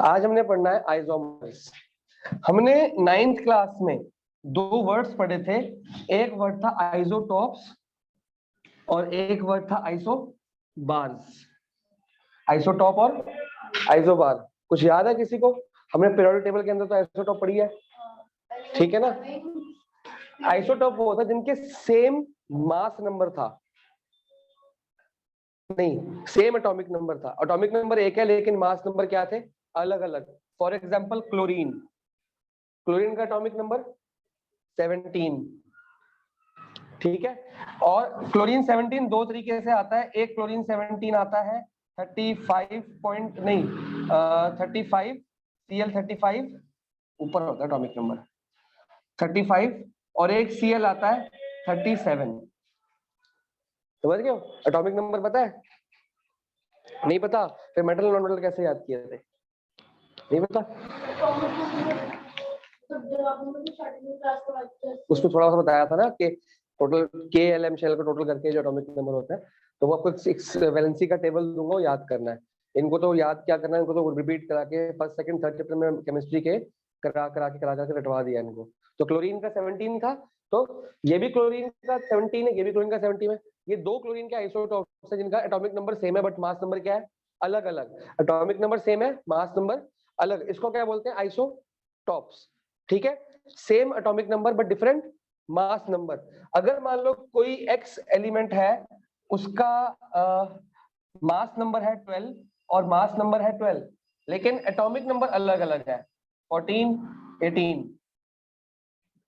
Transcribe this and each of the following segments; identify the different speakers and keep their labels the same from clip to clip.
Speaker 1: आज हमने पढ़ना है आइसोमर्स। हमने 9th क्लास में दो वर्ड्स पढ़े थे। एक वर्ड था आइसोटॉप्स और एक वर्ड था आइसोबार्स। आइसोटॉप और आइसोबार कुछ याद है किसी को? हमने पीरियोडिक टेबल के अंदर तो आइसोटॉप पढ़ी है, ठीक है ना। आइसोटॉप वो होता है जिनके सेम मास नंबर था, नहीं सेम एटॉमिक नंबर था। एटॉमिक नंबर एक है लेकिन मास नंबर क्या थे? अलग अलग। फॉर एग्जांपल क्लोरीन, क्लोरीन का एटॉमिक नंबर 17, ठीक है। और क्लोरीन 17 दो तरीके से आता है। एक क्लोरीन 17 आता है 35 पॉइंट नहीं 35 Cl35 ऊपर होता है एटॉमिक नंबर 35, और एक Cl आता है 37। समझ गए? एटॉमिक नंबर पता है? नहीं पता? फिर मेटल नॉन मेटल कैसे याद किए थे? नहीं पता? उसमें थोड़ा सा बताया था ना कि टोटल KLM शेल का टोटल करके जो एटॉमिक नंबर होता है, तो वो आपको एक वैलेंसी का टेबल दूंगा, याद करना है। इनको तो याद क्या करना है, इनको तो रिपीट करा के फर्स्ट सेकंड थर्ड चैप्टर में केमिस्ट्री के करा के रटवा दिया इनको। तो क्लोरीन का 17 था, तो ये भी क्लोरीन का 17 है, ये भी क्लोरीन का 17 है। ये दो क्लोरीन के आइसोटॉप्स है जिनका एटॉमिक नंबर सेम है बट मास नंबर क्या है? अलग अलग। एटॉमिक नंबर सेम है, मास नंबर अलग। इसको क्या बोलते हैं? आइसोटॉप्स, ठीक है। Same atomic number but different mass number. अगर मान लो कोई एक्स एलिमेंट है, उसका मास नंबर है 12 और मास नंबर है 12, लेकिन एटॉमिक नंबर अलग अलग है 14 18।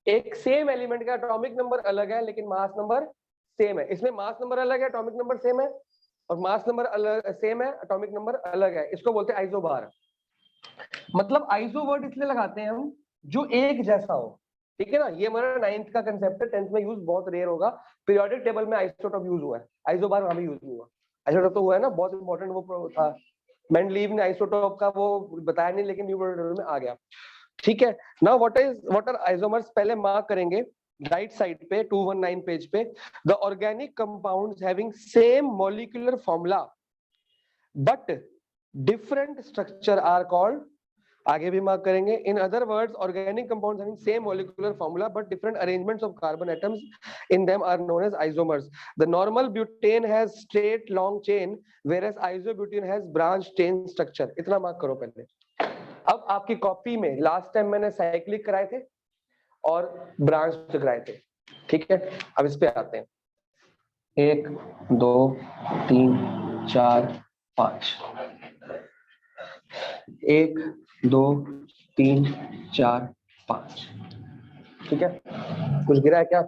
Speaker 1: एक सेम एलिमेंट का एटॉमिक नंबर अलग है लेकिन मास नंबर सेम है। इसमें मास नंबर अलग है, एटॉमिक नंबर सेम है, और मास नंबर अलग सेम है, एटॉमिक नंबर अलग है। इसको बोलते हैं आइसोबार। मतलब आइसो वर्ड इसलिए लगाते हैं हम जो एक जैसा हो, ठीक है ना। ये हमारा 9th का कंसेप्ट है, 10th में यूज बहुत रेयर होगा। पीरियोडिक टेबल में आइसोटॉप यूज हुआ है, आइसोबार वहां भी यूज नहीं हुआ। आइसोटॉप तो हुआ है ना, बहुत इंपॉर्टेंट वो था। मेंडलीव ने आइसोटॉप का वो बताया नहीं, लेकिन न्यू वर्ल्ड ऑर्डर में आ गया, ठीक है। नाउ व्हाट आर आइसोमर्स, पहले मार्क करेंगे राइट साइड पे 219 पेज पे। The organic compounds having same molecular formula but different structure are called, आगे भी मार्क करेंगे। In other words organic compounds having same molecular formula but different arrangements of carbon atoms in them are known as isomers. The normal butane has straight long chain whereas isobutane has branch chain structure. इतना mark करो पहले। अब आपकी copy में last time मैंने cyclic कराए थे और ब्रांच कराए थे, ठीक है। अब इस पे आते हैं। 1 2 3 4 5, 1 2 3 4 5, ठीक है। कुछ गिरा है क्या?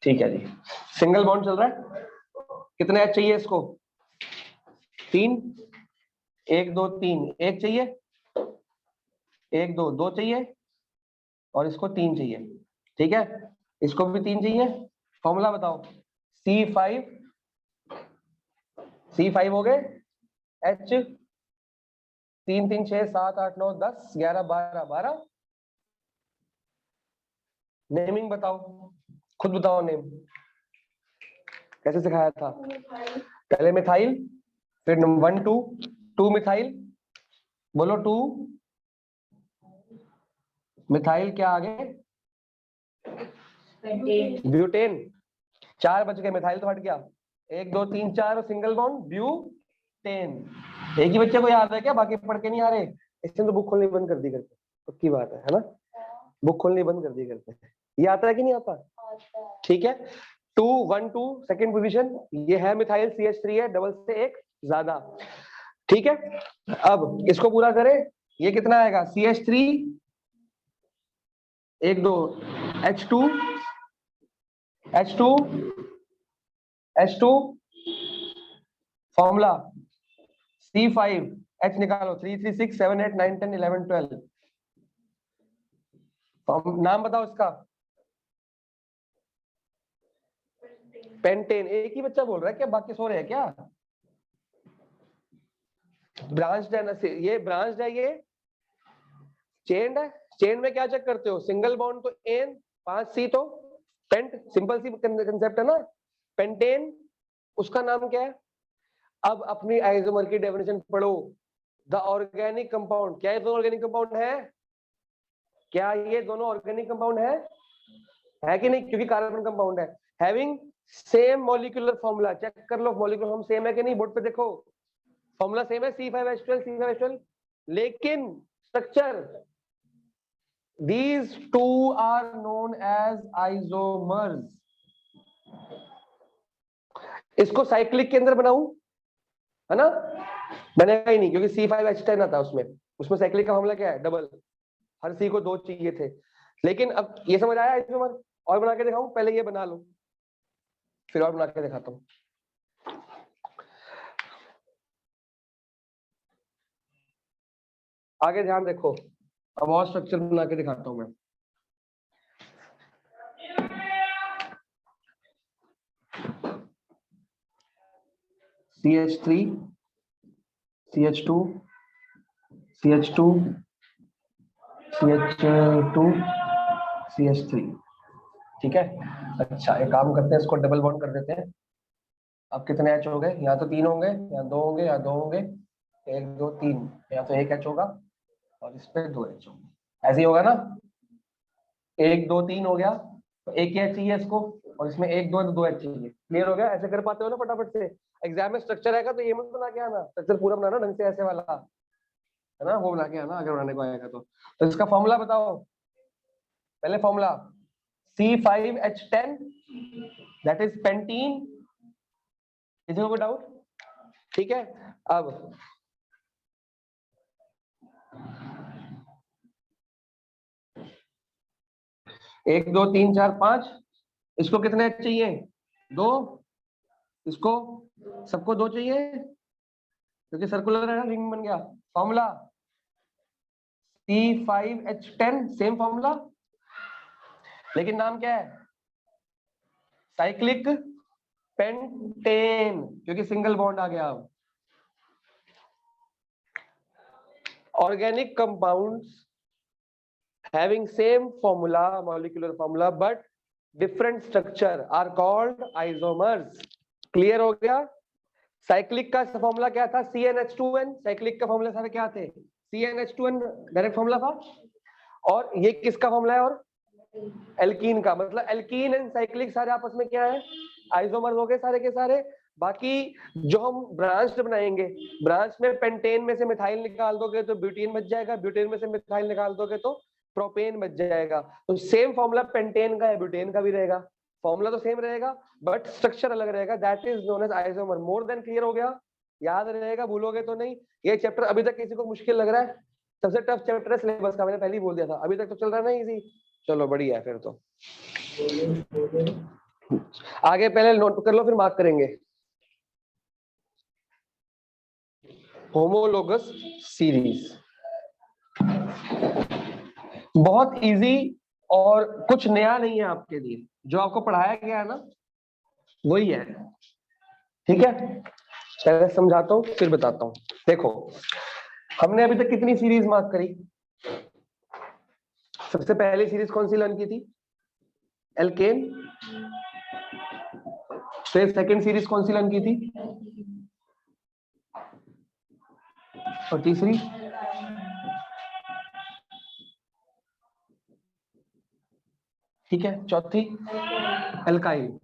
Speaker 1: ठीक है जी। सिंगल बॉन्ड चल रहा है। कितने एच चाहिए इसको? 3, 1 2 3, एक चाहिए, 1 2 2 चाहिए, और इसको 3 चाहिए, ठीक है। इसको भी 3 चाहिए। फॉर्मूला बताओ। C5 हो गए, H 3 3 6 7 8 9 10 11 12 12। नेमिंग बताओ, खुद बताओ नेम। कैसे सिखाया था? पहले मिथाइल, फिर 1 2 2 मिथाइल, बोलो 2 मिथाइल, क्या आगे? ब्यूटेन। 4 बच गए, मिथाइल तो हट गया। 1 2 3 4 सिंगल बॉन्ड ब्यूटेन। एक ही बच्चे को याद है क्या? बाकी पढ़ के नहीं आ रहे? इसने तो बुक खोलनी बंद कर दी करके, पक्की बात है ना। बुक खोलनी बंद कर दी करके। ये आता है कि नहीं आता? ठीक है। 2 1 2 सेकेंड पोजीशन, ये है मिथाइल CH3 है, डबल से एक ज्यादा, ठीक है। अब इसको पूरा करें, ये कितना आएगा? CH3 1 2 H2 H2 H2 formula C5 H निकालो 3 3 6 7 8 9 10 11 12। नाम बताओ इसका। पेंटेन। एक ही बच्चा बोल रहा है क्या? बाकी सो रहे हैं क्या? ब्रांच्ड है ना, ये ब्रांच्ड है, ये चेन्ड है। चेन में क्या चेक करते हो? सिंगल बॉन्ड तो एन, 5C तो पेंट, सिंपल सी कंसेप्ट है ना। पेंटेन, उसका नाम क्या है? अब अपनी आइसोमर की डेफिनेशन पढ़ो। द ऑर्गेनिक कंपाउंड, क्या ये दोनों ऑर्गेनिक कंपाउंड है? क्या ये दोनों ऑर्गेनिक कंपाउंड है कि नहीं? क्योंकि कार्बन कंपाउंड है। Having same molecular formula, check कर लो मॉलिक्यूलर फॉर्म सेम है कि नहीं, बोर्ड पे देखो फॉर्मूला सेम है C5H12 C5H12, लेकिन structure these two are known as isomers। इसको साइक्लिक के अंदर बनाऊं, है ना? बनेगा ही नहीं क्योंकि C5H10 आता है उसमें साइक्लिक का फॉर्मूला क्या है? डबल। हर C को 2 चाहिए थे। लेकिन अब ये समझ आया आइसोमर? और बना के दिखाऊं? पहले ये बना लो फिर और बना के दिखाता हूं। आगे ध्यान देखो, अब और स्ट्रक्चर बना के दिखाता हूं मैं। CH3 CH2 CH2 CH2 CH3, ठीक है। अच्छा एक काम करते हैं, इसको डबल बॉन्ड कर देते हैं। अब कितने H हो गए? या तो 3 होंगे या 2 होंगे या 2 होंगे, 1 2 3, या तो 1 H होगा और इस पे 2 H होंगे, ऐसे ही होगा ना? 1 2 3 हो गया तो 1 H चाहिए इसको, और इसमें 1 2 2 H चाहिए। क्लियर हो गया? ऐसे कर पाते हो ना फटाफट से? एग्जाम में स्ट्रक्चर आएगा तो ये मत बना के आना, स्ट्रक्चर पूरा बनाना ढंग से, ऐसे वाला है ना, वो बना के आना अगर बनाने को आएगा तो इसका फॉर्मूला बताओ। पहले formula C5H10 that is pentene. किसी को कोई डाउट? ठीक है। अब 1 2 3 4 5, इसको कितने H चाहिए? 2। इसको सबको 2 चाहिए क्योंकि सर्कुलर है ना, रिंग बन गया। फॉर्मूला C5H10 सेम फॉर्मूला, लेकिन नाम क्या है? साइक्लिक पेंटेन, क्योंकि सिंगल बॉन्ड आ गया। अब organic compounds having same formula, molecular formula but different structure are called isomers। Clear हो गया? साइक्लिक का फॉर्मूला क्या था? CnH2n। साइक्लिक का फॉर्मूला सारे क्या थे? CnH2n डायरेक्ट फॉर्मूला था। और ये किसका फॉर्मूला है? और एल्कीन का, मतलब एल्कीन एंड साइक्लिक सारे आपस में क्या है? आइसोमर्स हो गए सारे के सारे। बाकी जो हम ब्रांच बनाएंगे, ब्रांच में पेंटेन में से मिथाइल निकाल दोगे तो ब्यूटेन बच जाएगा, ब्यूटेन में से मिथाइल निकाल दोगे तो प्रोपेन बच जाएगा। तो सेम फॉर्मूला पेंटेन का है, ब्यूटेन का भी रहेगा, फॉर्मूला तो सेम रहेगा बट स्ट्रक्चर अलग रहेगा। That is known as isomer. More than clear हो गया? याद रहेगा, भूलोगे तो नहीं। ये चैप्टर अभी तक किसी को मुश्किल लग रहा है? सबसे टफ चैप्टर है सिलेबस का, मैंने पहले ही बोल दिया था। अभी तक तो चल रहा है ना इजी? चलो बढ़िया है फिर तो। आगे पहले नोट कर लो फिर मार्क करेंगे। होमोलोगस सीरीज बहुत इजी और कुछ नया नहीं है आपके लिए, जो आपको पढ़ाया गया है ना वही है। ठीक है, पहले समझाता हूँ फिर बताता हूँ। देखो हमने अभी तक कितनी सीरीज मार्क करी? सबसे पहली सीरीज कौन सी लर्न की थी? एल्केन। फिर सेकंड सीरीज कौन सी लर्न की थी? और तीसरी? ठीक है, चौथी एल्काइल।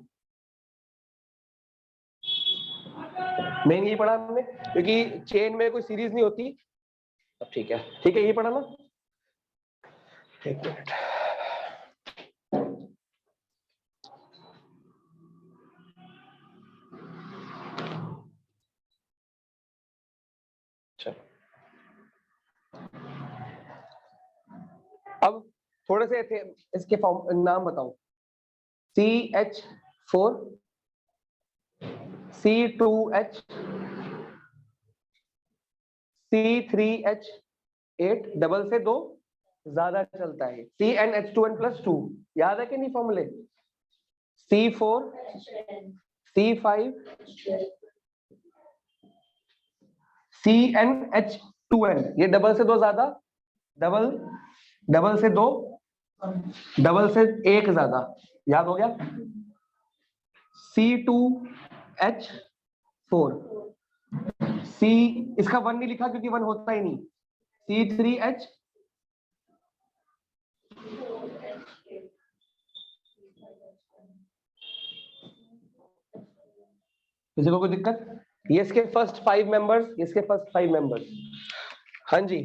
Speaker 1: मेन यही पढ़ा हमने, क्योंकि चेन में कोई सीरीज नहीं होती। अब ठीक है, ठीक है, यही पढ़ा ना? एक मिनट, अब थोड़े से थे इसके फॉर्म नाम बताओ। CH4 C2H C3H8, डबल से 2 ज्यादा चलता है। CnH2n+2, याद है कि नहीं फॉर्मूले? C4 C5 CnH2n, ये डबल से 2 ज्यादा, डबल से 2, डबल से 1 ज्यादा। याद हो गया? C2H4 सी, इसका 1 नहीं लिखा क्योंकि 1 होता ही नहीं। C3H, किसी को कोई दिक्कत? ये इसके फर्स्ट 5 मेंबर्स, इसके फर्स्ट 5 मेंबर्स। हाँ जी,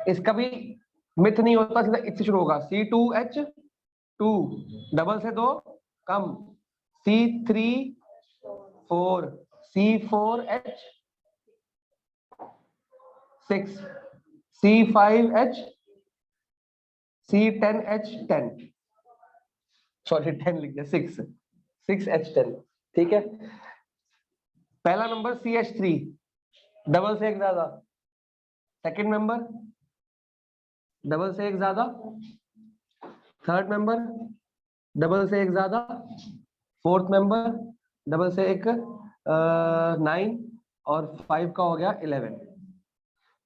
Speaker 1: इसका भी मिथ नहीं होता, सीधा इससे शुरू होगा। C2H2, डबल से 2 कम, C3 4, C4H6, C5H, C10H10, sorry 10 लिख दिया, 6H10। ठीक है, पहला नंबर CH3, डबल से एक ज्यादा। सेकंड मेंबर, डबल से एक ज्यादा। थर्ड मेंबर, डबल से एक ज्यादा। फोर्थ मेंबर, डबल से एक 9, और 5 का हो गया 11।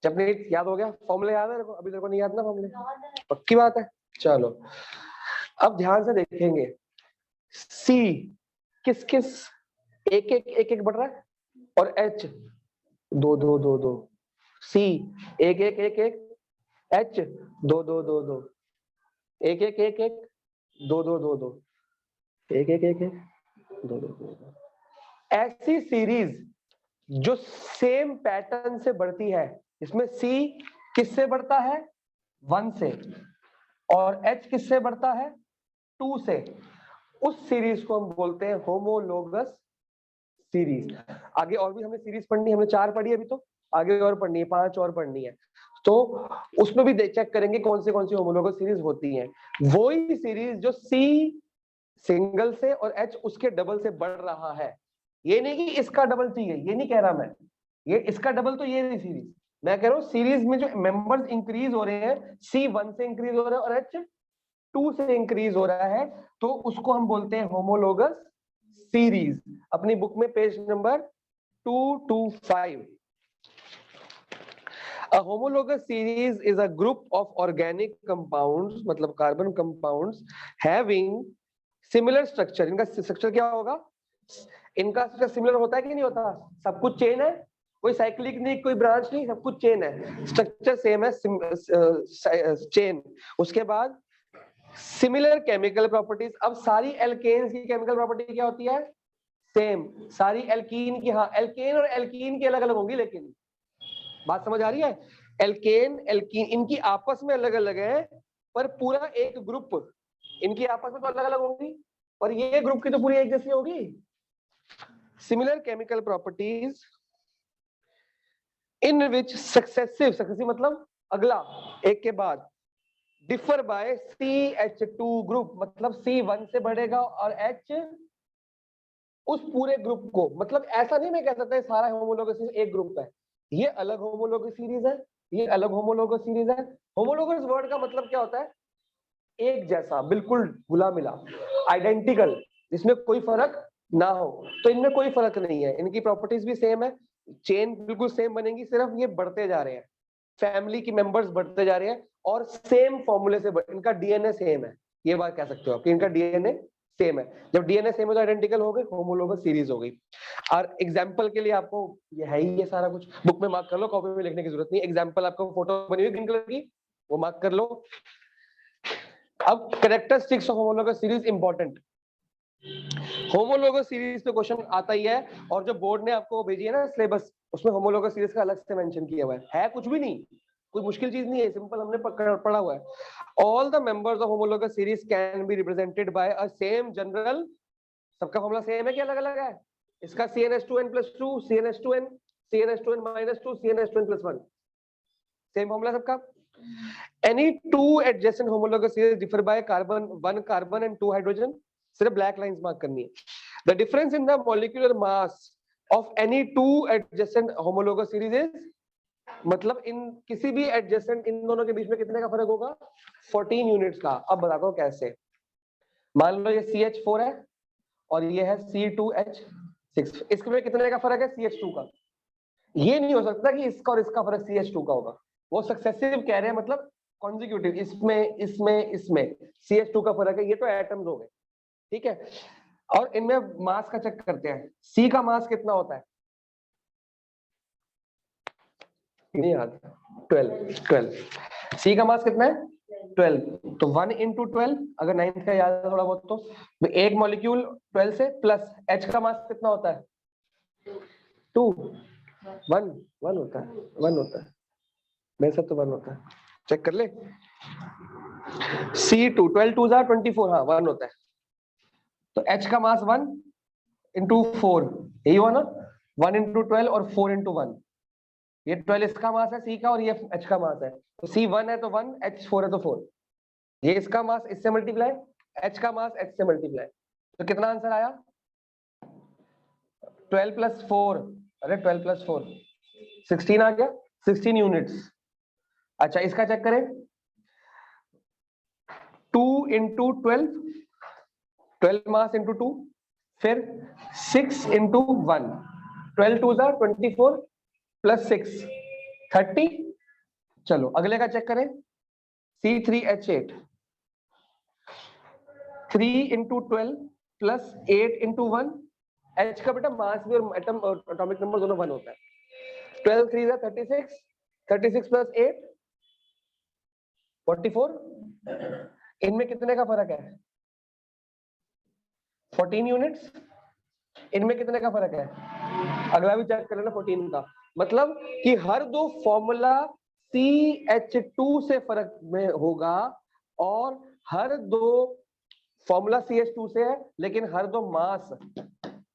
Speaker 1: जबनीत याद हो गया? फॉर्मूले याद है? अभी तेरे को नहीं याद ना फॉर्मूले? पक्की बात है। चलो अब ध्यान से देखेंगे, सी किस किस एक एक बढ़ रहा है, और H 2 सी 1 1 1 1, H 2 2 2 2, 1 1 1 1, 2 2 2 2, 1 1 1 1, 2 2 2 2। ऐसी सीरीज जो सेम पैटर्न से बढ़ती है, इसमें C किससे बढ़ता है? 1 से, और H किससे बढ़ता है? 2 से। उस सीरीज को हम बोलते हैं होमोलोगस सीरीज। आगे और भी हमें सीरीज पढ़नी है, हमने 4 पढ़ी है अभी, तो आगे और पढ़नी है, 5 और पढ़नी है, तो उसमें भी चेक करेंगे कौन सी होमोलोगस सीरीज होती हैं। वही सीरीज जो C सिंगल से और H उसके डबल से बढ़ रहा है। ये नहीं कि इसका डबल चाहिए, ये नहीं कह रहा मैं, ये इसका डबल तो ये नहीं सीरीज। मैं कह रहा हूँ सीरीज में जो मेंबर्स इंक्रीज हो रहे हैं, C1 से इंक्रीज हो रहा है और H2 से इंक्रीज हो रहा है, तो उसको हम बोलते हैं होमोलोगस सीरीज। अपनी बुक में page number 225। A homologous series is a group of organic compounds, मतलब carbon compounds having similar structure। इनका स्ट्रक्चर क्या होगा? इनका स्ट्रक्चर सिमिलर होता है कि नहीं होता? सब कुछ चेन है, कोई साइक्लिक नहीं, कोई ब्रांच नहीं, सब कुछ चेन है, स्ट्रक्चर सेम है, चेन। उसके बाद सिमिलर केमिकल प्रॉपर्टीज। अब सारी एल्केन्स की केमिकल प्रॉपर्टी क्या होती है? सेम। सारी एल्कीन की, हाँ एल्केन और एल्कीन की अलग अलग होंगी, लेकिन बात समझ आ रही है? एल्केन एल्कीन इनकी आपस में अलग अलग है, पर पूरा एक ग्रुप, इनकी आपस में तो अलग अलग होंगी, पर ये ग्रुप की तो पूरी एक जैसी होगी। सिमिलर केमिकल प्रॉपर्टीज इन विच सक्सेसिव मतलब अगला, एक के बाद, डिफर बाय CH2 ग्रुप, मतलब C1 से बढ़ेगा और H उस पूरे ग्रुप को, मतलब ऐसा नहीं मैं कह सकता सारा होमोलोगस एक ग्रुप है, ये अलग होमोलोगस सीरीज है, ये अलग होमोलोगस सीरीज है। होमोलोगस वर्ड का मतलब क्या होता है? एक जैसा, बिल्कुल घुला मिला, आइडेंटिकल, जिसमें कोई फर्क ना हो। तो इनमें कोई फर्क नहीं है, इनकी प्रॉपर्टीज भी सेम है, चेन बिल्कुल सेम बनेगी, सिर्फ ये बढ़ते जा रहे हैं, फैमिली की मेंबर्स बढ़ते जा रहे हैं, और सेम फॉर्मूले से इनका डीएनए सेम है। ये बात कह सकते हो आप कि इनका डीएनए सेम है। जब डीएनए सेम है तो आइडेंटिकल हो गए, होमोलोगस सीरीज हो गई। और एग्जांपल के लिए आपको ये है ही, ये सारा कुछ बुक में मार्क कर लो, कॉपी में लिखने की जरूरत नहीं। एग्जांपल आपको फोटो बनी हुई ग्रीन कलर की, वो मार्क कर लो। अब characteristics of homologous series important. Homologous series पे क्वेश्चन आता ही है, और जो बोर्ड ने आपको भेजी है ना सिलेबस, उसमें होमोलोगस सीरीज का अलग से मेंशन किया हुआ है कुछ भी नहीं, कोई मुश्किल चीज नहीं है, सिंपल हमने पढ़ा हुआ है। All the members of homologous series can be represented by a same general, सबका फॉर्मूला सेम है कि अलग अलग है? इसका CnH2n+2, CnH2n, CnH2n-2, CnH2n+1, same formula सबका। Any two adjacent homologous series differ by one carbon and 2 hydrogen, सिर्फ black lines mark करनी है। The difference in the molecular mass of any two adjacent homologous series is, मतलब इन किसी भी adjacent इन दोनों के बीच में कितने का फर्क होगा? 14 यूनिट्स का। अब बताता हूँ कैसे। मान लो ये CH4 है और ये है C2H6, इसमें कितने का फर्क है? CH2 का। ये नहीं हो सकता कि इसका और इसका फर्क CH2 का होगा, वो सक्सेसिव कह रहे हैं, मतलब कॉन्जिक्यूटिव, इसमें इसमें इसमें CH2 का फर्क है, ये तो एटम्स हो गए, ठीक है। और इनमें मास का चेक करते हैं, C का मास कितना होता है? नहीं याद, 12 सी का मास कितना है 12, तो 1 into 12, अगर 9th का याद है थोड़ा बहुत तो एक मॉलिक्यूल 12 से प्लस H का मास कितना होता है 2, 1 होता है, 1 होता है, मेरे साथ तो 1 होता है, चेक कर ले। C2 12 2 24, हाँ 1 होता है, तो H का मास 1 into 4, यही हुआ ना, 1 into 12 और 4 into 1, ये 12 इसका मास है C का और ये H का मास है, तो C 1 है तो 1, H 4 है तो 4, ये इसका मास इससे मल्टीप्लाई, H का मास H से मल्टीप्लाई, तो कितना आंसर आया 12 plus 4, अरे 12 plus 4 16 आ गया, 16 यूनिट्स। अच्छा इसका चेक करें, 2 into 12, 12 मास into 2, फिर 6 into 1, 12 2 24 plus 6 30। चलो अगले का चेक करें, C3H8, 3 into 12 plus 8 into 1, H का बेटा मास भी और एटम और एटॉमिक नंबर दोनों 1 होता है, 12 3 36, 36 plus 8 44, इनमें कितने का फर्क है 14 यूनिट्स, इनमें कितने का फर्क है, अगला भी चेक कर लेना 14 का, मतलब कि हर दो फॉर्मूला CH2 से फर्क में होगा और हर दो फॉर्मूला CH2 से है, लेकिन हर दो मास,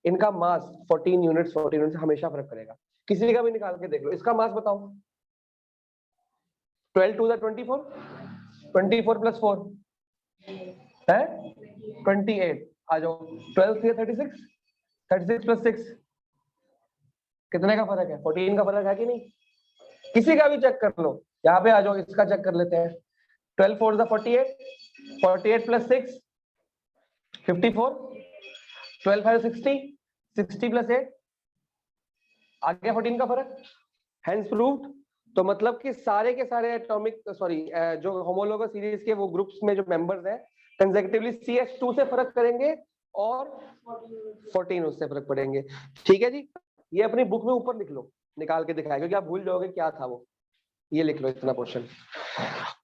Speaker 1: इनका मास 14 यूनिट्स हमेशा फर्क करेगा। किसी का भी निकाल के देख लो, इसका मास बताओ, 12 2 24, 24 plus 4 है 28, आ जाओ 12 3 36, 36 plus 6 कितने का फर्क है 14 का फर्क है कि नहीं, किसी का भी चेक कर लो, यहाँ पे आ जाओ, इसका चेक कर लेते हैं, 12 4 48, 48 plus 6 54, 12 5 60, 60 plus 8 आ गया 14 का फर्क, हेंस प्रूव्ड। तो मतलब कि सारे के सारे एटॉमिक जो होमोलोगस सीरीज के वो ग्रुप्स में जो मेंबर्स हैं कंसेक्यूटिवली CH2 से फर्क करेंगे और 14 उससे फर्क पड़ेंगे। ठीक है जी, ये अपनी बुक में ऊपर लिख लो, निकाल के दिखाएगा क्योंकि आप भूल जाओगे क्या था वो, ये लिख लो इतना पोर्शन,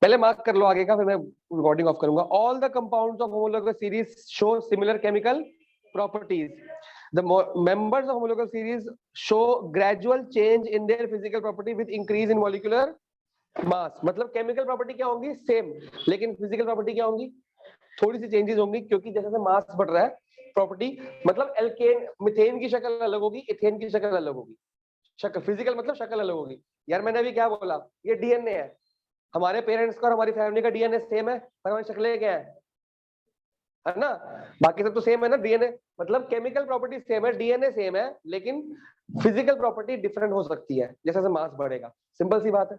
Speaker 1: पहले मार्क कर लो आगे का, फिर मैं रिकॉर्डिंग ऑफ करूंगा। All the compounds of homologous series show similar chemical properties, the members of homologous series show gradual change in their physical property with increase in molecular mass, मतलब chemical property क्या होंगी same, लेकिन physical property क्या होंगी थोड़ी सी changes होंगी, क्योंकि जैसे जैसे मास बढ़ रहा है प्रॉपर्टी, मतलब एल्केन मीथेन की शक्ल अलग होगी, इथेन की शक्ल अलग होगी, शक्ल फिजिकल मतलब शक्ल अलग होगी। यार मैंने अभी क्या बोला, ये डीएनए है, हमारे पेरेंट्स का और हमारी फैमिली का डीएनए सेम है, पर हमारी शक्लें क्या है ना, बाकी सब तो सेम है ना, डीएनए मतलब केमिकल प्रॉपर्टी सेम है, डीएनए सेम है, लेकिन फिजिकल प्रॉपर्टी डिफरेंट हो सकती है जैसे जैसे मास बढ़ेगा, सिंपल सी बात है।